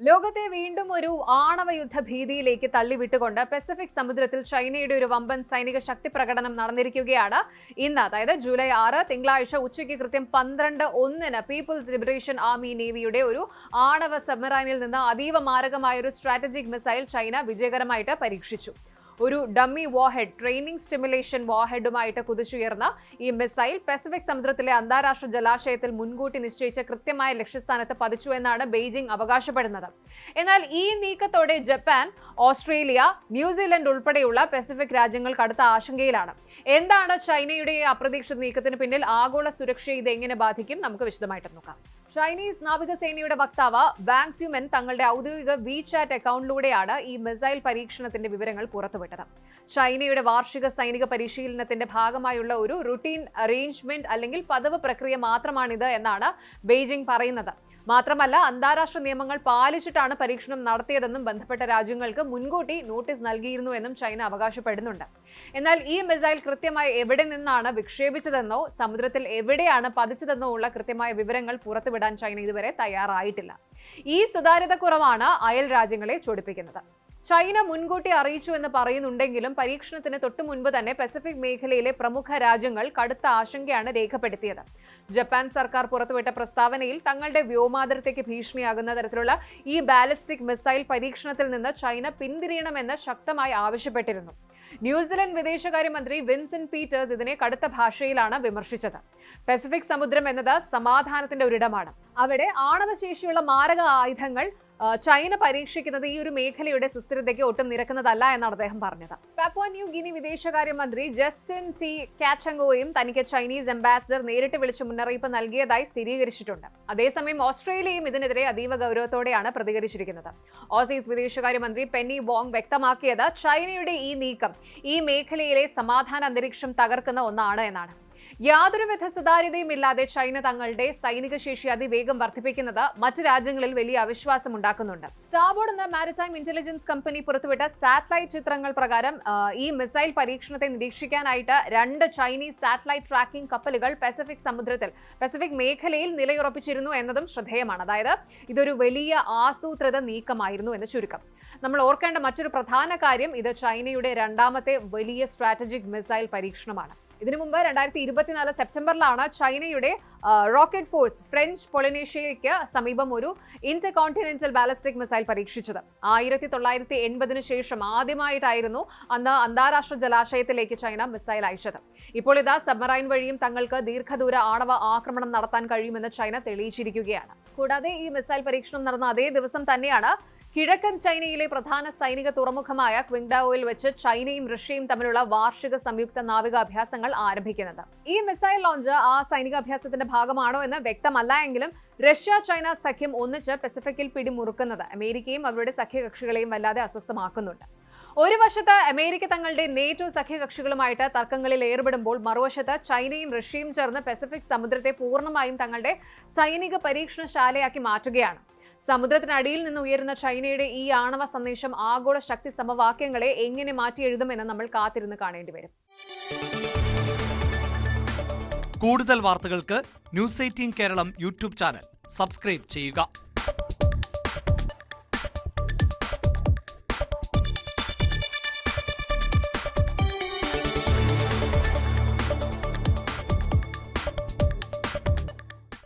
ലോകത്തെ വീണ്ടും ഒരു ആണവ യുദ്ധ ഭീതിയിലേക്ക് തള്ളിവിട്ടുകൊണ്ട് പസഫിക് സമുദ്രത്തിൽ ചൈനയുടെ ഒരു വമ്പൻ സൈനിക ശക്തി പ്രകടനം നടന്നിരിക്കുകയാണ് ഇന്ന്. അതായത് ജൂലൈ 6 തിങ്കളാഴ്ച ഉച്ചയ്ക്ക് കൃത്യം 12:01 പീപ്പിൾസ് ലിബറേഷൻ ആർമി നേവിയുടെ ഒരു ആണവ സബ്മറൈനിൽ നിന്ന് അതീവ മാരകമായ ഒരു സ്ട്രാറ്റജിക് മിസൈൽ ചൈന വിജയകരമായിട്ട് പരീക്ഷിച്ചു. ഒരു ഡമ്മി വാർഹെഡ് ട്രെയിനിങ് സ്റ്റിമുലേഷൻ വാർഹെഡുമായിട്ട് കുതിച്ചുയർന്ന ഈ മിസൈൽ പസഫിക് സമുദ്രത്തിലെ അന്താരാഷ്ട്ര ജലാശയത്തിൽ മുൻകൂട്ടി നിശ്ചയിച്ച കൃത്യമായ ലക്ഷ്യസ്ഥാനത്ത് പതിച്ചു എന്നാണ് ബെയ്ജിംഗ് അവകാശപ്പെടുന്നത്. എന്നാൽ ഈ നീക്കത്തോടെ ജപ്പാൻ, ഓസ്ട്രേലിയ, ന്യൂസിലൻഡ് ഉൾപ്പെടെയുള്ള പസഫിക് രാജ്യങ്ങൾ കടുത്ത ആശങ്കയിലാണ്. എന്താണ് ചൈനയുടെ അപ്രതീക്ഷിത നീക്കത്തിന് പിന്നിൽ? ആഗോള സുരക്ഷയെ ഇത് എങ്ങനെ ബാധിക്കും? നമുക്ക് വിശദമായിട്ട് നോക്കാം. ചൈനീസ് നാവികസേനയുടെ വക്താവ് വാങ് സ്യൂമെൻ തങ്ങളുടെ ഔദ്യോഗിക WeChat അക്കൗണ്ടിലൂടെയാണ് ഈ മിസൈൽ പരീക്ഷണത്തിന്റെ വിവരങ്ങൾ പുറത്തുവിട്ടത്. ചൈനയുടെ വാർഷിക സൈനിക പരിശീലനത്തിന്റെ ഭാഗമായുള്ള ഒരു റുട്ടീൻ അറേഞ്ച്മെന്റ് അല്ലെങ്കിൽ പതിവ് പ്രക്രിയ മാത്രമാണിത് എന്നാണ് ബെയ്ജിംഗ് പറയുന്നത്. മാത്രമല്ല, അന്താരാഷ്ട്ര നിയമങ്ങൾ പാലിച്ചിട്ടാണ് പരീക്ഷണം നടത്തിയതെന്നും ബന്ധപ്പെട്ട രാജ്യങ്ങൾക്ക് മുൻകൂട്ടി നോട്ടീസ് നൽകിയിരുന്നു എന്നും ചൈന അവകാശപ്പെടുന്നുണ്ട്. എന്നാൽ ഈ മിസൈൽ കൃത്യമായി എവിടെ നിന്നാണ് വിക്ഷേപിച്ചതെന്നോ സമുദ്രത്തിൽ എവിടെയാണ് പതിച്ചതെന്നോ ഉള്ള കൃത്യമായ വിവരങ്ങൾ പുറത്തുവിടാൻ ചൈന ഇതുവരെ തയ്യാറായിട്ടില്ല. ഈ സുതാര്യത കുറവാണ് അയൽ രാജ്യങ്ങളെ ചൊടിപ്പിക്കുന്നത്. ചൈന മുൻകൂട്ടി അറിയിച്ചു എന്ന് പറയുന്നുണ്ടെങ്കിലും പരീക്ഷണത്തിന് തൊട്ടു മുൻപ് തന്നെ പസഫിക് മേഖലയിലെ പ്രമുഖ രാജ്യങ്ങൾ കടുത്ത ആശങ്കയാണ് രേഖപ്പെടുത്തിയത്. ജപ്പാൻ സർക്കാർ പുറത്തുവിട്ട പ്രസ്താവനയിൽ തങ്ങളുടെ വ്യോമാതിർത്തിക്ക് ഭീഷണിയാകുന്ന തരത്തിലുള്ള ഈ ബാലിസ്റ്റിക് മിസൈൽ പരീക്ഷണത്തിൽ നിന്ന് ചൈന പിന്തിരിയണമെന്ന് ശക്തമായി ആവശ്യപ്പെട്ടിരുന്നു. ന്യൂസിലൻഡ് വിദേശകാര്യമന്ത്രി വിൻസെന്റ് പീറ്റേഴ്സ് ഇതിനെ കടുത്ത ഭാഷയിലാണ് വിമർശിച്ചത്. പസഫിക് സമുദ്രം എന്നത് സമാധാനത്തിന്റെ ഒരിടമാണ്. അവിടെ ആണവശേഷിയുള്ള മാരക ആയുധങ്ങൾ ചൈന പരീക്ഷിക്കുന്നത് ഈ ഒരു മേഖലയുടെ സുസ്ഥിരതയ്ക്ക് ഒട്ടും നിരക്കുന്നതല്ല എന്നാണ് അദ്ദേഹം പറഞ്ഞത്. പാപ്പുവ ന്യൂ ഗിനി വിദേശകാര്യമന്ത്രി ജസ്റ്റിൻ ടി കാച്ചങ്കോയും തനിക്ക് ചൈനീസ് അംബാസിഡർ നേരിട്ട് വിളിച്ച് മുന്നറിയിപ്പ് നൽകിയതായി സ്ഥിരീകരിച്ചിട്ടുണ്ട്. അതേസമയം ഓസ്ട്രേലിയയും ഇതിനെതിരെ അതീവ ഗൗരവത്തോടെയാണ് പ്രതികരിച്ചിരിക്കുന്നത്. ഓസീസ് വിദേശകാര്യമന്ത്രി പെന്നി വോങ് വ്യക്തമാക്കിയത് ചൈനയുടെ ഈ നീക്കം ഈ മേഖലയിലെ സമാധാന അന്തരീക്ഷം തകർക്കുന്ന ഒന്നാണ് എന്നാണ്. യാതൊരുവിധ സുതാര്യതയും ഇല്ലാതെ ചൈന തങ്ങളുടെ സൈനിക ശേഷി അതിവേഗം വർദ്ധിപ്പിക്കുന്നത് മറ്റ് രാജ്യങ്ങളിൽ വലിയ അവിശ്വാസം ഉണ്ടാക്കുന്നുണ്ട്. സ്റ്റാർബോർഡ് എന്ന മാരിടൈം ഇന്റലിജൻസ് കമ്പനി പുറത്തുവിട്ട സാറ്റലൈറ്റ് ചിത്രങ്ങൾ പ്രകാരം ഈ മിസൈൽ പരീക്ഷണത്തെ നിരീക്ഷിക്കാനായിട്ട് 2 ചൈനീസ് സാറ്റലൈറ്റ് ട്രാക്കിംഗ് കപ്പലുകൾ പസഫിക് മേഖലയിൽ നിലയുറപ്പിച്ചിരുന്നു എന്നതും ശ്രദ്ധേയമാണ്. അതായത് ഇതൊരു വലിയ ആസൂത്രിത നീക്കമായിരുന്നു എന്ന് ചുരുക്കം. നമ്മൾ ഓർക്കേണ്ട മറ്റൊരു പ്രധാന കാര്യം, ഇത് ചൈനയുടെ 2ാമത്തെ വലിയ സ്ട്രാറ്റജിക് മിസൈൽ പരീക്ഷണമാണ്. ഇതിനു മുമ്പ് 2024 സെപ്റ്റംബറിലാണ് ചൈനയുടെ റോക്കറ്റ് ഫോഴ്സ് ഫ്രഞ്ച് പൊളിനേഷ്യയ്ക്ക് സമീപം ഒരു ഇന്റർകോണ്ടിനെന്റൽ ബാലിസ്റ്റിക് മിസൈൽ പരീക്ഷിച്ചത്. 1980 ശേഷം ആദ്യമായിട്ടായിരുന്നു അന്ന് അന്താരാഷ്ട്ര ജലാശയത്തിലേക്ക് ചൈന മിസൈൽ അയച്ചത്. ഇപ്പോൾ ഇതാ സബ്മറൈൻ വഴിയും തങ്ങൾക്ക് ദീർഘദൂര ആണവ ആക്രമണം നടത്താൻ കഴിയുമെന്ന് ചൈന തെളിയിച്ചിരിക്കുകയാണ്. കൂടാതെ ഈ മിസൈൽ പരീക്ഷണം നടന്ന അതേ ദിവസം തന്നെയാണ് കിഴക്കൻ ചൈനയിലെ പ്രധാന സൈനിക തുറമുഖമായ ക്വിങ്ഡാവോയിൽ വെച്ച് ചൈനയും റഷ്യയും തമ്മിലുള്ള വാർഷിക സംയുക്ത നാവികാഭ്യാസങ്ങൾ ആരംഭിക്കുന്നത്. ഈ മിസൈൽ ലോഞ്ച് ആ സൈനികാഭ്യാസത്തിന്റെ ഭാഗമാണോ എന്ന് വ്യക്തമല്ല എങ്കിലും റഷ്യ ചൈന സഖ്യം ഒന്നിച്ച് പസഫിക്കിൽ പിടിമുറുക്കുന്നത് അമേരിക്കയും അവരുടെ സഖ്യകക്ഷികളെയും വല്ലാതെ അസ്വസ്ഥമാക്കുന്നുണ്ട്. ഒരു വശത്ത് അമേരിക്ക തങ്ങളുടെ നേറ്റോ സഖ്യകക്ഷികളുമായിട്ട് തർക്കങ്ങളിൽ ഏർപ്പെടുമ്പോൾ മറുവശത്ത് ചൈനയും റഷ്യയും ചേർന്ന് പസഫിക് സമുദ്രത്തെ പൂർണ്ണമായും തങ്ങളുടെ സൈനിക പരീക്ഷണശാലയാക്കി മാറ്റുകയാണ്. സമുദ്രത്തിനടിയിൽ നിന്ന് ഉയരുന്ന ചൈനയുടെ ഈ ആണവ സന്ദേശം ആഗോള ശക്തി സമവാക്യങ്ങളെ എങ്ങനെ മാറ്റിയെഴുതുമെന്ന് നമ്മൾ കാത്തിരുന്ന് കാണേണ്ടി വരും. കൂടുതൽ വാർത്തകൾക്ക് news 18 Keralam YouTube channel subscribe ചെയ്യുക.